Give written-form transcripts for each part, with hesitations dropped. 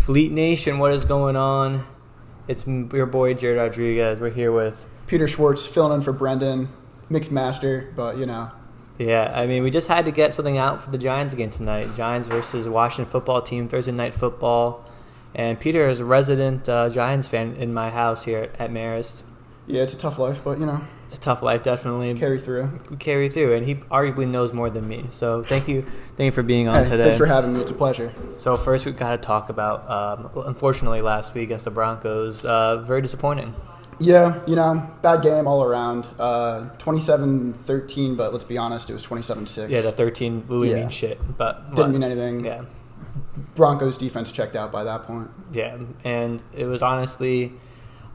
Fleet Nation, what is going on? It's your boy Jarod Rodriguez. We're here with Peter Schwartz filling in for Brendan, mixed master, but you know. Yeah, I mean, we just had to get something out for the Giants again tonight. Giants versus Washington football team, Thursday night football. And Peter is a resident Giants fan in my house here at Marist. Yeah, it's a tough life, but you know. It's a tough life, definitely. Carry through. We carry through, and he arguably knows more than me. So thank you for being on today. Thanks for having me. It's a pleasure. So first, we've got to talk about, unfortunately, last week against the Broncos. Very disappointing. Yeah, you know, bad game all around. 27-13, but let's be honest, it was 27-6. Yeah, the 13 really means shit, but didn't mean anything. Yeah. Broncos defense checked out by that point. Yeah, and it was honestly,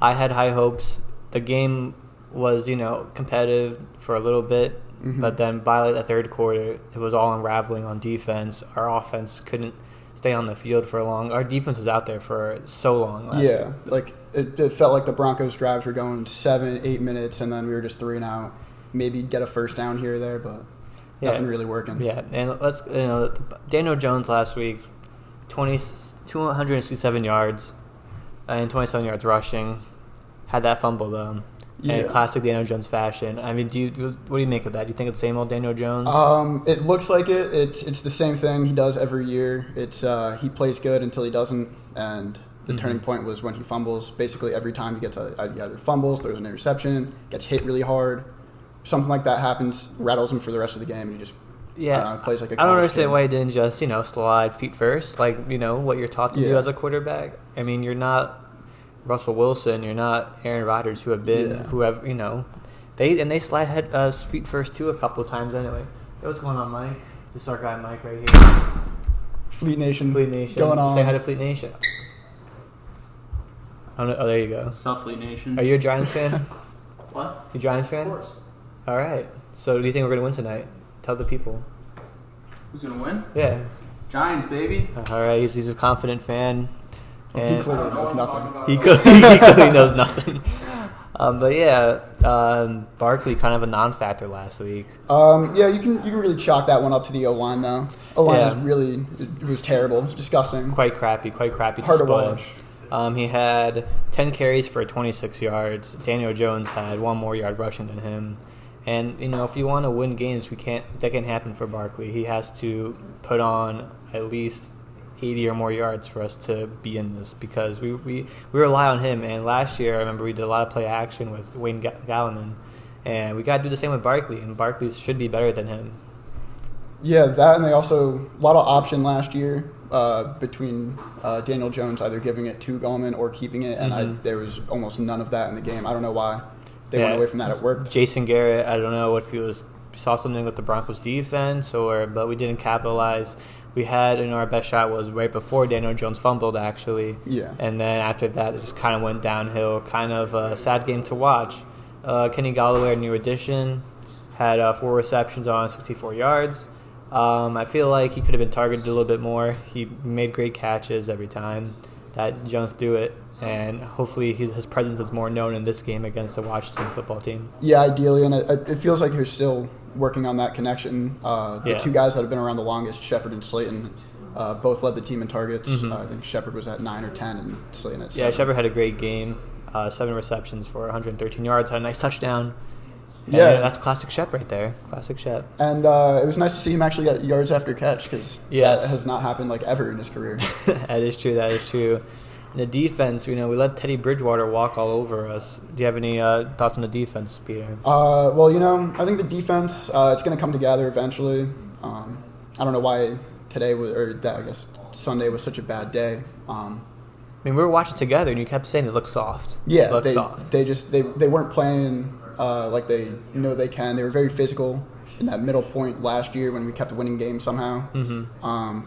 I had high hopes. The game was, competitive for a little bit, but then by the third quarter, it was all unraveling on defense. Our offense couldn't stay on the field for long. Our defense was out there for so long last week. Like it felt like the Broncos drives were going 7-8 minutes, and then we were just 3 and out. Maybe get a first down here or there, but nothing really working. Yeah, and Daniel Jones last week, 267 yards and 27 yards rushing. Had that fumble though. Yeah. In classic Daniel Jones fashion. I mean, what do you make of that? Do you think it's the same old Daniel Jones? It looks like it. It's the same thing he does every year. It's he plays good until he doesn't, and the turning point was when he fumbles. Basically, every time he gets either fumbles, throws an interception, gets hit really hard, something like that happens, rattles him for the rest of the game, and he just plays like a. I don't understand why he didn't just slide feet first, like what you're taught to do as a quarterback. I mean, you're not Russell Wilson, you're not Aaron Rodgers, who they slide feet first too a couple of times anyway. Hey, what's going on, Mike? This is our guy Mike right here. Fleet Nation going on. Say hi to Fleet Nation. Oh, there you go. What's up, Fleet Nation? Are you a Giants fan? What? You a Giants fan? Of course. All right. So do you think we're gonna win tonight? Tell the people. Who's gonna win? Yeah. Giants, baby. All right. He's a confident fan. He clearly knows nothing. He clearly knows nothing. But yeah, Barkley kind of a non-factor last week. You can really chalk that one up to the O-line though. O-line was terrible. It was disgusting. Quite crappy. Hard to watch. He had 10 carries for 26 yards. Daniel Jones had one more yard rushing than him. And if you want to win games, that can happen for Barkley. He has to put on at least 80 or more yards for us to be in this, because we rely on him. And last year, I remember we did a lot of play action with Wayne Gallman, and we got to do the same with Barkley, and Barkley should be better than him. Yeah, that, and they also a lot of option last year between Daniel Jones either giving it to Gallman or keeping it, and there was almost none of that in the game. I don't know why they went away from that. It worked. Jason Garrett, I don't know if he saw something with the Broncos defense, but we didn't capitalize. We had, our best shot was right before Daniel Jones fumbled, actually. Yeah. And then after that, it just kind of went downhill. Kind of a sad game to watch. Kenny Golladay, a new addition, had 4 receptions on 64 yards. I feel like he could have been targeted a little bit more. He made great catches every time that Jones do it. And hopefully his presence is more known in this game against the Washington football team. Yeah, ideally. And it feels like they're still working on that connection. The two guys that have been around the longest, Shepard and Slayton, both led the team in targets. I think Shepard was at 9 or 10 and Slayton at 7. Yeah, Shepard had a great game. 7 receptions for 113 yards. Had a nice touchdown. Yeah, that's classic Shep right there. Classic Shep. And it was nice to see him actually get yards after catch, because that has not happened ever in his career. That is true. And the defense, we let Teddy Bridgewater walk all over us. Do you have any thoughts on the defense, Peter? I think the defense, it's going to come together eventually. I don't know why Sunday was such a bad day. We were watching together, and you kept saying it looked soft. Yeah, they weren't playing like they know they can. They were very physical in that middle point last year when we kept winning games somehow.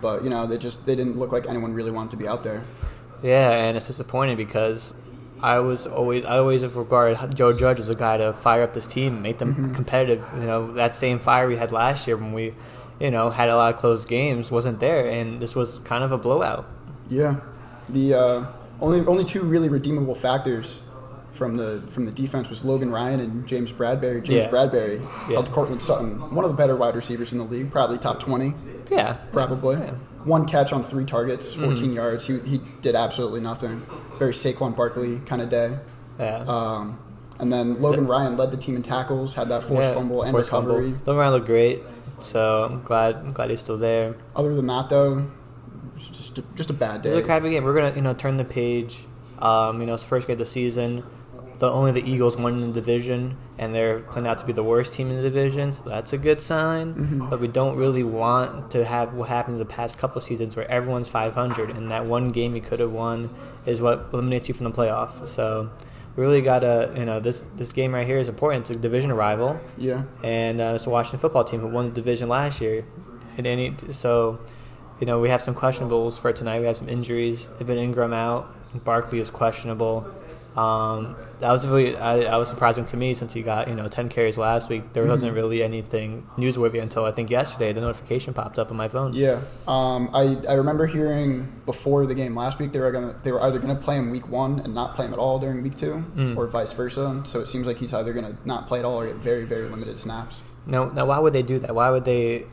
But they didn't look like anyone really wanted to be out there. Yeah, and it's disappointing because I always have regarded Joe Judge as a guy to fire up this team, make them competitive. That same fire we had last year when we, had a lot of close games wasn't there, and this was kind of a blowout. Yeah, the only 2 really redeemable factors from the defense was Logan Ryan and James Bradbury. Bradbury held Cortland Sutton, one of the better wide receivers in the league, probably top 20. Yeah, probably. Yeah. 1 catch on 3 targets, 14 yards. He did absolutely nothing. Very Saquon Barkley kind of day. Yeah. And then Logan Ryan led the team in tackles, had that forced fumble and recovery. Logan Ryan looked great, so I'm glad he's still there. Other than that, though, it's just a bad day. It was a crappy game. We're gonna turn the page. It's the first game of the season. Only the Eagles won in the division, and they're turned out to be the worst team in the division, so that's a good sign. Mm-hmm. But we don't really want to have what happened in the past couple of seasons where everyone's 500, and that one game you could have won is what eliminates you from the playoff. So we really got to, this game right here is important. It's a division rival. Yeah. And it's the Washington football team who won the division last year. We have some questionables for tonight. We have some injuries. Evan Ingram out. Barkley is questionable. That was I was surprising to me since he got 10 carries last week. There wasn't really anything newsworthy until I think yesterday. The notification popped up on my phone. Yeah, I remember hearing before the game last week they were either gonna play him week 1 and not play him at all during week 2, or vice versa. So it seems like he's either gonna not play at all or get very, very limited snaps. Now why would they do that? Why would they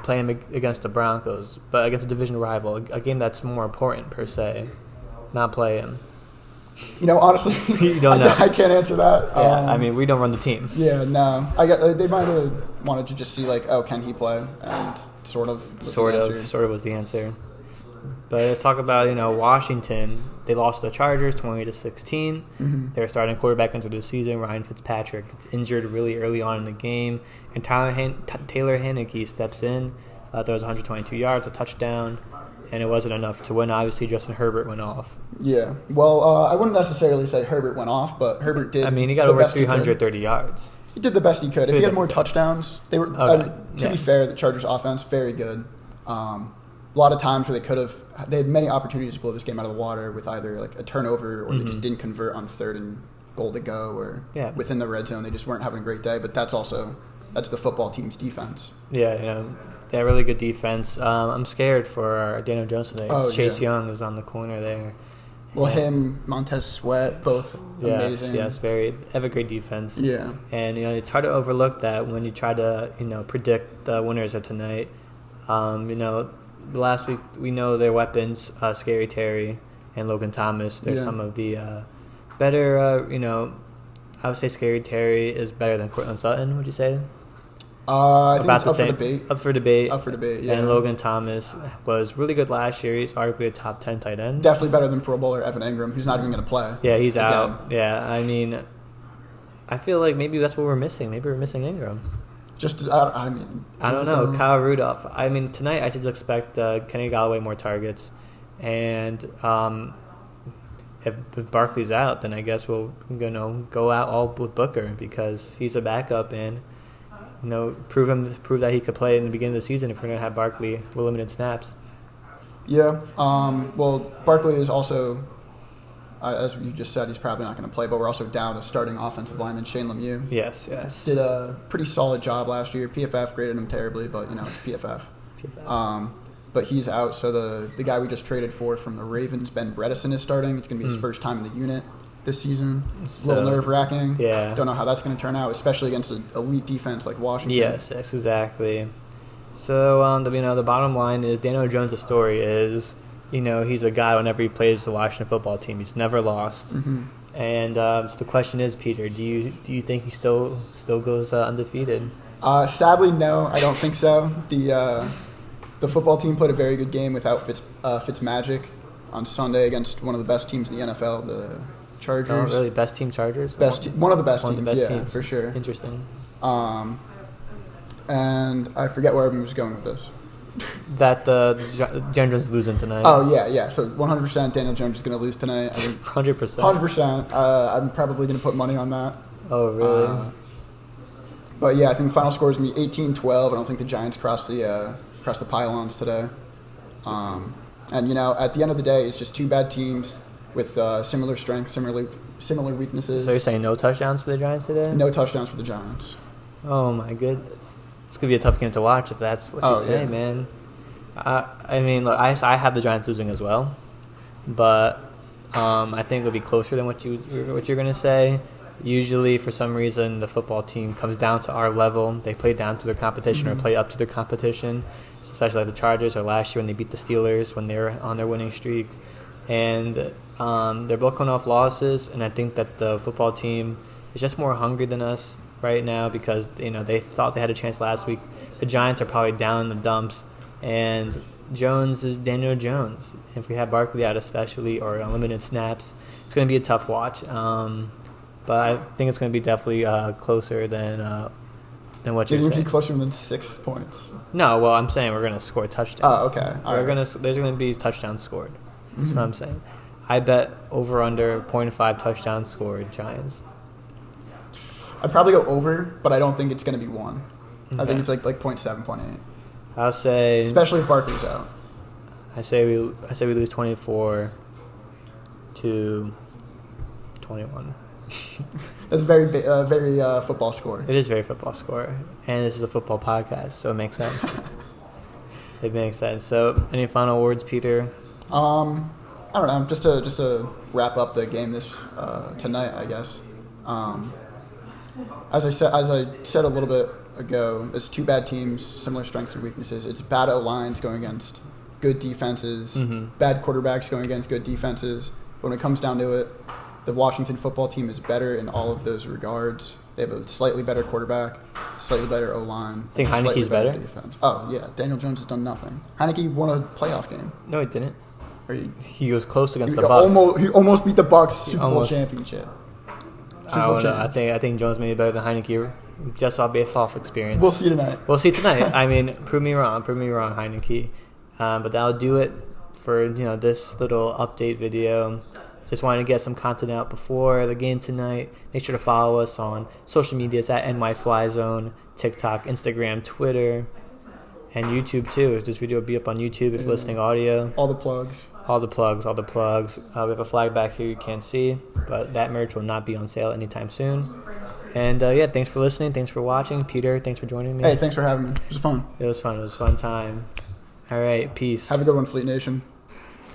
play him against the Broncos, but against a division rival, a game that's more important per se, not play him? Honestly, you don't know. I can't answer that. Yeah, we don't run the team. Yeah, no. They might have wanted to just see can he play, and sort of was the answer. But let's talk about Washington. They lost to the Chargers 20-16. Mm-hmm. They're starting quarterback into the season. Ryan Fitzpatrick gets injured really early on in the game, and Taylor Heinicke steps in. Throws 122 yards, a touchdown. And it wasn't enough to win. Obviously, Justin Herbert went off. Yeah. Well, I wouldn't necessarily say Herbert went off, but Herbert did. He got over 330 yards. He did the best he could. If he had more touchdowns, they were. Okay. To be fair, the Chargers' offense very good. A lot of times where they had many opportunities to blow this game out of the water with either a turnover or they just didn't convert on 3rd and goal to go, or within the red zone they just weren't having a great day. But that's the football team's defense. Yeah. They have really good defense. I'm scared for Daniel Jones today. Chase Young is on the corner there. Well, him, Montez Sweat, both amazing. Yes, have a great defense. Yeah. And, it's hard to overlook that when you try to, predict the winners of tonight. Last week, we know their weapons, Scary Terry and Logan Thomas. They're some of the better, I would say Scary Terry is better than Cortland Sutton, would you say? I think it's up for debate. Up for debate, yeah. And Logan Thomas was really good last year. He's arguably a top 10 tight end. Definitely better than Pro Bowler Evan Ingram, who's not even going to play. Yeah, he's out. Yeah, I feel like maybe that's what we're missing. Maybe we're missing Ingram. I don't know. Kyle Rudolph. Tonight I just expect Kenny Golladay more targets. And if Barkley's out, then I guess we'll go out all with Booker because he's a backup and prove that he could play in the beginning of the season if we're going to have Barkley with limited snaps. Yeah. Well, Barkley is also, as you just said, he's probably not going to play, but we're also down a starting offensive lineman, Shane Lemieux. Yes. Did a pretty solid job last year. PFF graded him terribly, but, it's PFF. But he's out, so the guy we just traded for from the Ravens, Ben Bredesen, is starting. It's going to be his first time in the unit this season. A little nerve-wracking. Yeah. Don't know how that's going to turn out, especially against an elite defense like Washington. Yes, exactly. So, the bottom line is Daniel Jones' story is, he's a guy whenever he plays the Washington football team. He's never lost. Mm-hmm. And so the question is, Peter, do you think he still goes undefeated? Sadly, no, I don't think so. The football team played a very good game without Fitzmagic on Sunday against one of the best teams in the NFL, the Chargers. Oh, really? Best team Chargers? One of the best teams, for sure. Interesting. And I forget where I was going with this. That Daniel Jones is losing tonight. Oh, yeah. So 100% Daniel Jones is going to lose tonight. 100%. 100%. I'm probably going to put money on that. Oh, really? But, yeah, I think the final score is going to be 18-12. I don't think the Giants cross the pylons today. And, at the end of the day, it's just two bad teams with similar strengths, similar weaknesses. So you're saying no touchdowns for the Giants today? No touchdowns for the Giants. Oh, my goodness. It's going to be a tough game to watch if that's what you say, man. Look, I have the Giants losing as well. But I think it'll be closer than what you're going to say. Usually, for some reason, the football team comes down to our level. They play down to their competition or play up to their competition, especially like the Chargers or last year when they beat the Steelers when they were on their winning streak. And they're both coming off losses, and I think that the football team is just more hungry than us right now because they thought they had a chance last week. The Giants are probably down in the dumps, and Jones is Daniel Jones. If we have Barkley out especially or unlimited snaps, it's going to be a tough watch. But I think it's going to be definitely closer than what you're saying. Be closer than 6 points. No, well, I'm saying we're going to score touchdowns. Oh, okay. There's going to be touchdowns scored. That's what I'm saying. I bet over under 0.5 touchdowns scored Giants. I'd probably go over, but I don't think it's going to be 1. Okay. I think it's like 0.7, 0.8. I'll say, especially if Barkley's out. I say we lose 24-21. That's a very football score. It is very football score, and this is a football podcast, so it makes sense. It makes sense. So, any final words, Peter? I don't know. Just to wrap up the game this tonight, I guess. As I said a little bit ago, it's two bad teams, similar strengths and weaknesses. It's bad O-lines going against good defenses, bad quarterbacks going against good defenses. But when it comes down to it, the Washington football team is better in all of those regards. They have a slightly better quarterback, slightly better O-line. Think Heinicke's better? Defense. Oh, yeah. Daniel Jones has done nothing. Heinicke won a playoff game. No, he didn't. He was close against the Bucs. Bucs. He almost beat the Bucs Super Bowl championship. I don't know. I think Jones may be better than Heinicke, just based off experience. We'll see tonight. I mean, prove me wrong, Heinicke. But that'll do it for this little update video. Just wanted to get some content out before the game tonight. Make sure to follow us on social medias at NYFlyZone, TikTok, Instagram, Twitter, and YouTube too. This video will be up on YouTube if you're listening audio. All the plugs. All the plugs. We have a flag back here you can't see, but that merch will not be on sale anytime soon. And thanks for listening. Thanks for watching. Peter, thanks for joining me. Hey, thanks for having me. It was fun. It was fun. It was a fun time. All right, peace. Have a good one, Fleet Nation.